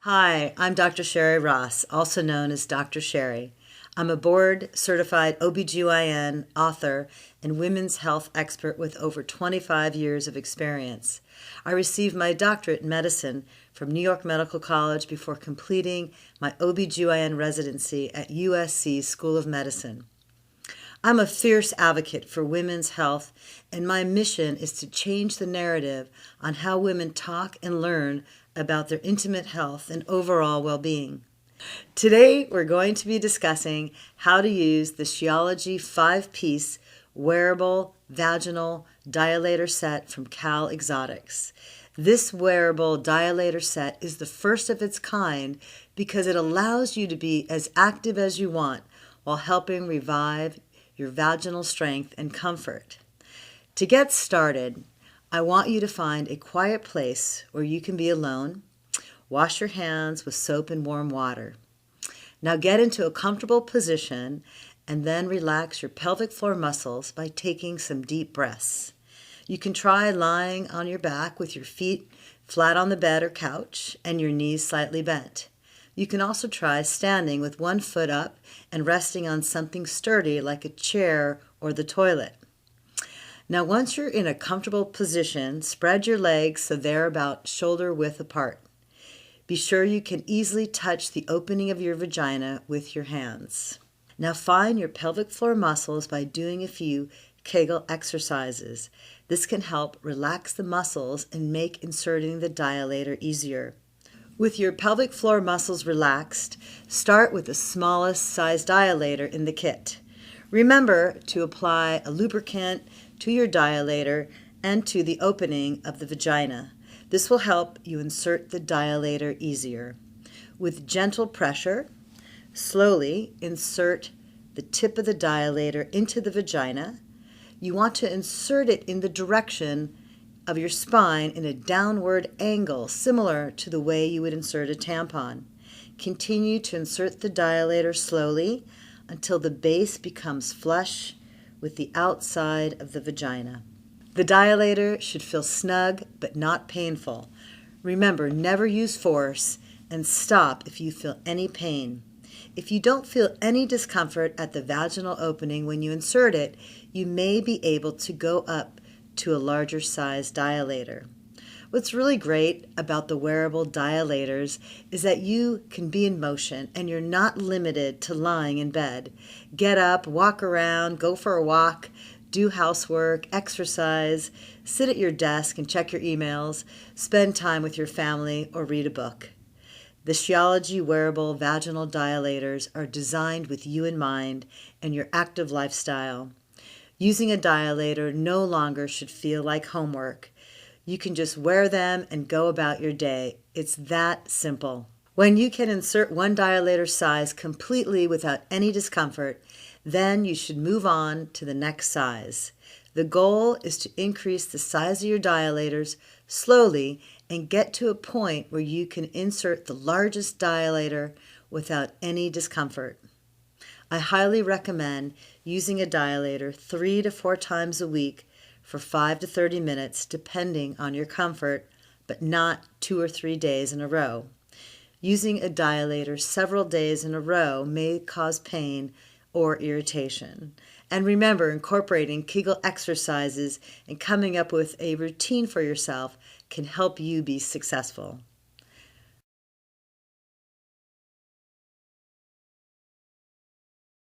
Hi, I'm Dr. Sherry Ross, also known as Dr. Sherry. I'm a board-certified OBGYN, author, and women's health expert with over 25 years of experience. I received my doctorate in medicine from New York Medical College before completing my OBGYN residency at USC School of Medicine. I'm a fierce advocate for women's health, and my mission is to change the narrative on how women talk and learn about their intimate health and overall well-being. Today, we're going to be discussing how to use the She-ology 5-piece wearable vaginal dilator set from Cal Exotics. This wearable dilator set is the first of its kind because it allows you to be as active as you want while helping revive your vaginal strength and comfort. To get started, I want you to find a quiet place where you can be alone. Wash your hands with soap and warm water. Now get into a comfortable position and then relax your pelvic floor muscles by taking some deep breaths. You can try lying on your back with your feet flat on the bed or couch and your knees slightly bent. You can also try standing with one foot up and resting on something sturdy like a chair or the toilet. Now, once you're in a comfortable position, spread your legs so they're about shoulder width apart. Be sure you can easily touch the opening of your vagina with your hands. Now, find your pelvic floor muscles by doing a few Kegel exercises. This can help relax the muscles and make inserting the dilator easier. With your pelvic floor muscles relaxed, start with the smallest size dilator in the kit. Remember to apply a lubricant to your dilator and to the opening of the vagina. This will help you insert the dilator easier. With gentle pressure, slowly insert the tip of the dilator into the vagina. You want to insert it in the direction of your spine in a downward angle, similar to the way you would insert a tampon. Continue to insert the dilator slowly until the base becomes flush with the outside of the vagina. The dilator should feel snug but not painful. Remember, never use force and stop if you feel any pain. If you don't feel any discomfort at the vaginal opening when you insert it, you may be able to go up to a larger size dilator. What's really great about the wearable dilators is that you can be in motion and you're not limited to lying in bed. Get up, walk around, go for a walk, do housework, exercise, sit at your desk and check your emails, spend time with your family, or read a book. The She-ology wearable vaginal dilators are designed with you in mind and your active lifestyle. Using a dilator no longer should feel like homework. You can just wear them and go about your day. It's that simple. When you can insert one dilator size completely without any discomfort, then you should move on to the next size. The goal is to increase the size of your dilators slowly and get to a point where you can insert the largest dilator without any discomfort. I highly recommend using a dilator 3 to 4 times a week for 5 to 30 minutes, depending on your comfort, but not 2 or 3 days in a row. Using a dilator several days in a row may cause pain or irritation. And remember, incorporating Kegel exercises and coming up with a routine for yourself can help you be successful.